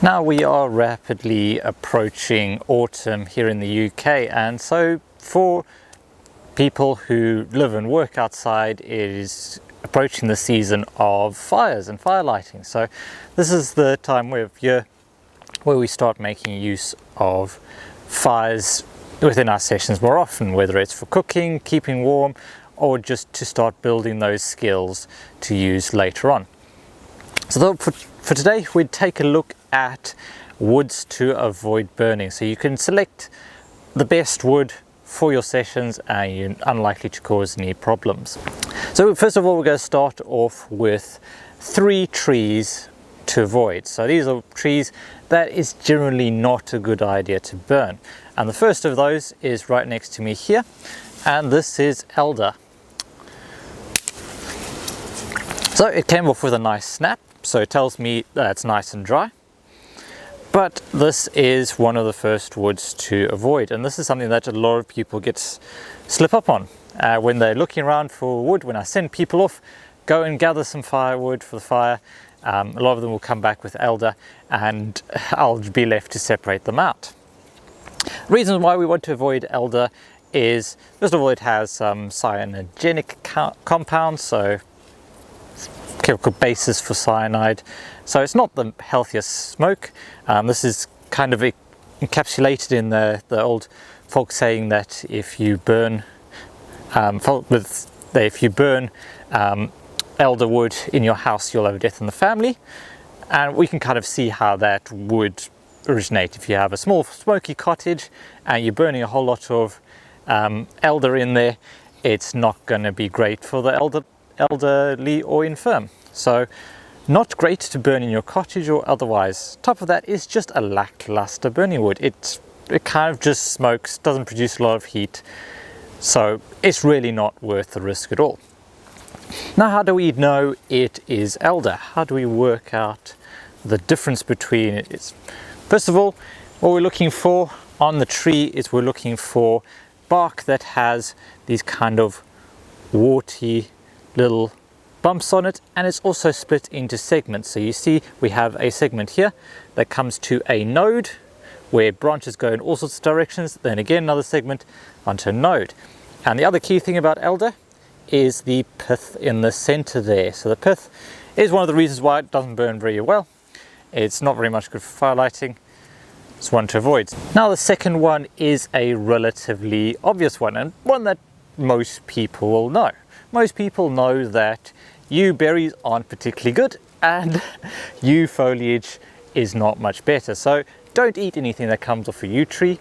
Now we are rapidly approaching autumn here in the UK, and so for people who live and work outside, it is approaching the season of fires and fire lighting. So this is the time of year where we start making use of fires within our sessions more often, whether it's for cooking, keeping warm, or just to start building those skills to use later on. So for today, we'd take a look at woods to avoid burning. So you can select the best wood for your sessions and you're unlikely to cause any problems. So first of all, we're going to start off with 3 trees to avoid. So these are trees that is generally not a good idea to burn. And the first of those is right next to me here, and this is elder. So it came off with a nice snap, so it tells me that it's nice and dry. But this is one of the first woods to avoid, and this is something that a lot of people slip up on when they're looking around for wood. When I send people off, go and gather some firewood for the fire, a lot of them will come back with elder, and I'll be left to separate them out. The reason why we want to avoid elder is, first of all, it has some cyanogenic compounds, so chemical basis for cyanide, so it's not the healthiest smoke. This is kind of encapsulated in the old folk saying that if you burn elder wood in your house, you'll have a death in the family. And we can kind of see how that would originate. If you have a small smoky cottage and you're burning a whole lot of elder in there, it's not going to be great for the elderly or infirm. So not great to burn in your cottage or otherwise. Top of that is just a lackluster burning wood. It kind of just smokes, doesn't produce a lot of heat, so it's really not worth the risk at all. Now, how do we know it is elder? How do we work out the difference between it? First of all, what we're looking for on the tree is we're looking for bark that has these kind of warty little bumps on it, and it's also split into segments. So you see we have a segment here that comes to a node where branches go in all sorts of directions, then again another segment onto a node. And the other key thing about elder is the pith in the center there. So the pith is one of the reasons why it doesn't burn very well. It's not very much good for fire lighting. It's one to avoid. Now the second one is a relatively obvious one, and one that most people will know. Most people know that yew berries aren't particularly good and yew foliage is not much better. So don't eat anything that comes off a yew tree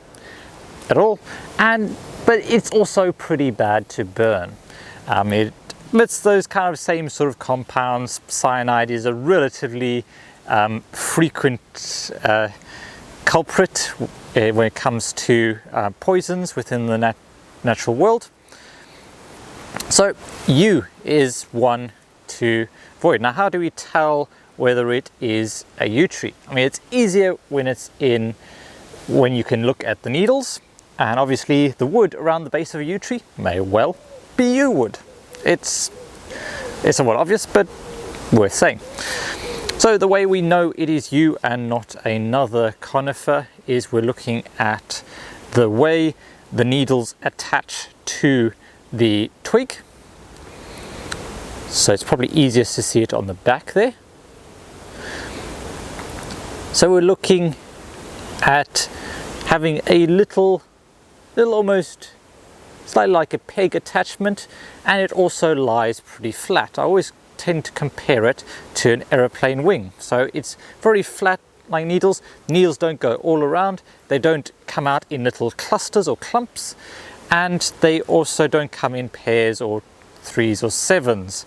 at all. But it's also pretty bad to burn. It emits those kind of same sort of compounds. Cyanide is a relatively frequent culprit when it comes to poisons within the natural world. So yew is one to avoid. Now, how do we tell whether it is a yew tree? I mean, it's easier when you can look at the needles, and obviously the wood around the base of a yew tree may well be yew wood. It's somewhat obvious, but worth saying. So the way we know it is yew and not another conifer is we're looking at the way the needles attach to the twig. So it's probably easiest to see it on the back there. So we're looking at having a little almost slightly like a peg attachment, and it also lies pretty flat. I always tend to compare it to an aeroplane wing. So it's very flat like needles. Needles don't go all around. They don't come out in little clusters or clumps, and they also don't come in pairs or 3s or 7s.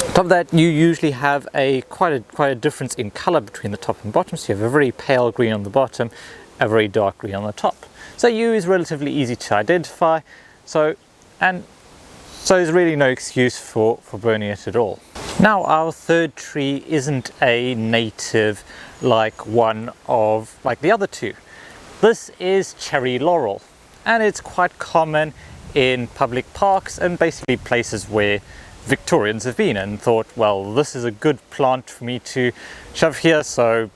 On top of that, you usually have quite a difference in color between the top and bottom. So you have a very pale green on the bottom, a very dark green on the top. So yew is relatively easy to identify. So there's really no excuse for burning it at all. Now, our third tree isn't a native like the other two. This is cherry laurel, and it's quite common in public parks and basically places where Victorians have been and thought, well, this is a good plant for me to shove here, so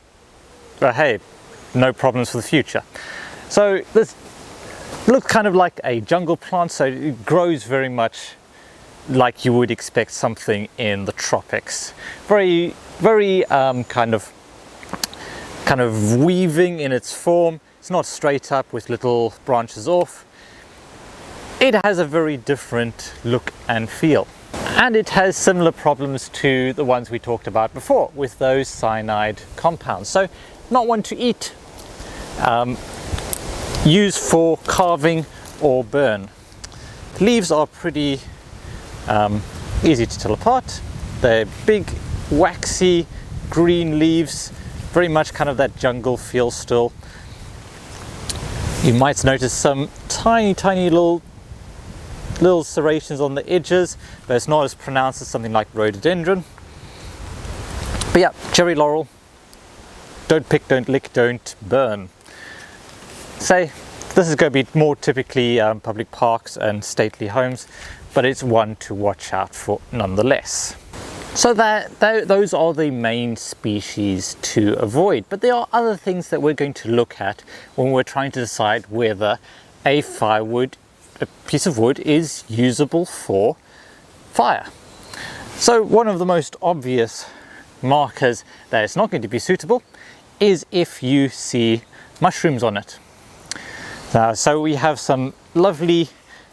but hey, no problems for the future. So this looks kind of like a jungle plant, so it grows very much like you would expect something in the tropics. Very kind of weaving in its form. It's not straight up with little branches off. It has a very different look and feel, and it has similar problems to the ones we talked about before with those cyanide compounds. So not one to eat, used for carving or burn. Leaves are pretty easy to tell apart. They're big, waxy, green leaves, very much kind of that jungle feel still. You might notice some tiny little serrations on the edges, but it's not as pronounced as something like rhododendron. But yeah, cherry laurel, don't pick, don't lick, don't burn. Say, this is going to be more typically public parks and stately homes, but it's one to watch out for nonetheless. So those are the main species to avoid, but there are other things that we're going to look at when we're trying to decide whether a piece of wood is usable for fire. So one of the most obvious markers that it's not going to be suitable is if you see mushrooms on it. So we have some lovely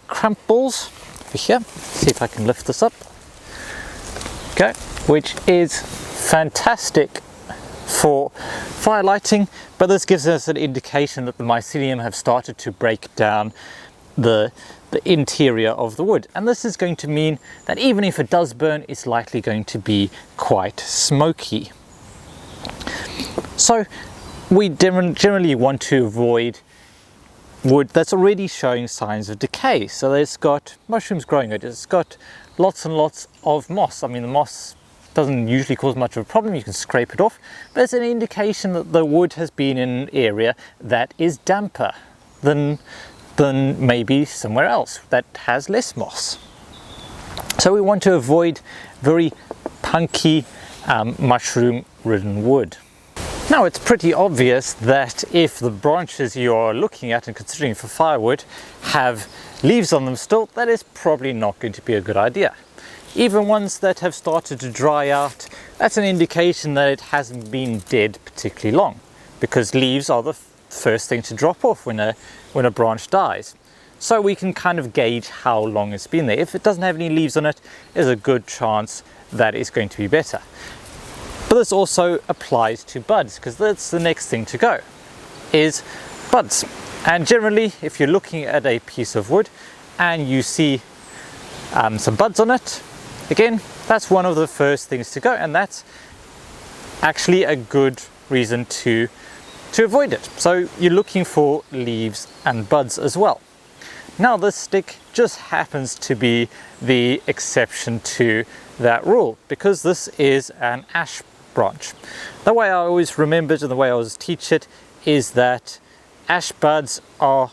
crumples over here. See if I can lift this up. Okay, which is fantastic for fire lighting, but this gives us an indication that the mycelium have started to break down the interior of the wood, and this is going to mean that even if it does burn, it's likely going to be quite smoky. So we generally want to avoid wood that's already showing signs of decay. So it's got mushrooms growing it, it's got lots and lots of moss. I mean, the moss doesn't usually cause much of a problem, you can scrape it off, but it's an indication that the wood has been in an area that is damper than maybe somewhere else that has less moss. So we want to avoid very punky mushroom ridden wood. Now it's pretty obvious that if the branches you're looking at and considering for firewood have leaves on them still, that is probably not going to be a good idea. Even ones that have started to dry out, that's an indication that it hasn't been dead particularly long, because leaves are the first thing to drop off when a branch dies. So we can kind of gauge how long it's been there. If it doesn't have any leaves on it, there's a good chance that it's going to be better. But this also applies to buds, because that's the next thing to go, is buds. And generally, if you're looking at a piece of wood and you see some buds on it, again, that's one of the first things to go, and that's actually a good reason to avoid it. So you're looking for leaves and buds as well. Now this stick just happens to be the exception to that rule, because this is an ash branch. The way I always remembered and the way I always teach it is that ash buds are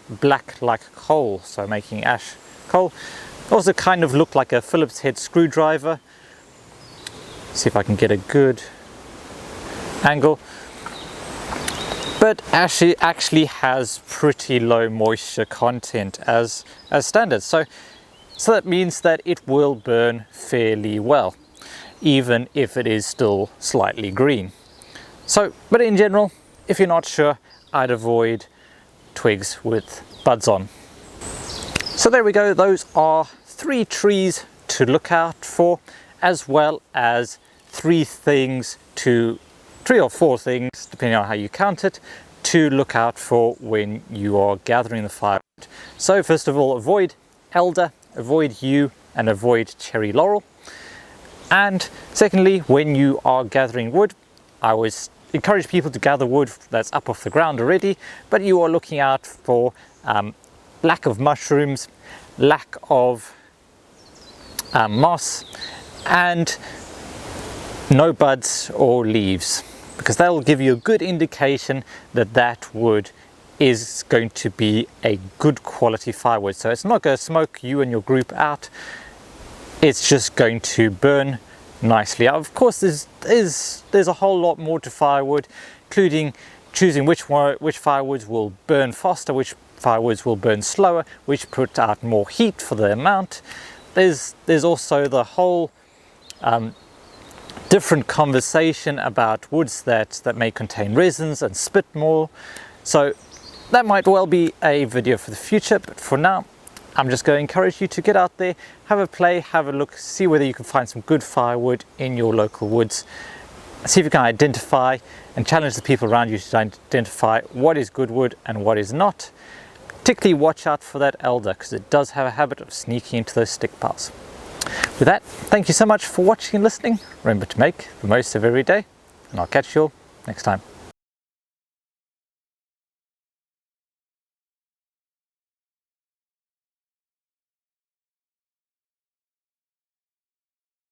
black like coal, so making ash coal. Also kind of look like a Phillips head screwdriver. See if I can get a good angle. But ash actually has pretty low moisture content as standard, so that means that it will burn fairly well, even if it is still slightly green. So, but in general, if you're not sure, I'd avoid twigs with buds on. So there we go, those are 3 trees to look out for, as well as 3 or 4 things, depending on how you count it, to look out for when you are gathering the firewood. So first of all, avoid elder, avoid yew, and avoid cherry laurel. And secondly, when you are gathering wood, I always encourage people to gather wood that's up off the ground already, but you are looking out for lack of mushrooms, lack of moss, and no buds or leaves, because that will give you a good indication that that wood is going to be a good quality firewood. So it's not going to smoke you and your group out, it's just going to burn nicely. Of course, there's a whole lot more to firewood, including choosing which firewoods will burn faster, which firewoods will burn slower, which put out more heat for the amount. There's also the whole different conversation about woods that may contain resins and spit more. So that might well be a video for the future, but for now I'm just going to encourage you to get out there, have a play, have a look, see whether you can find some good firewood in your local woods. See if you can identify and challenge the people around you to identify what is good wood and what is not. Particularly watch out for that elder, because it does have a habit of sneaking into those stick piles. With that, thank you so much for watching and listening. Remember to make the most of every day, and I'll catch you all next time.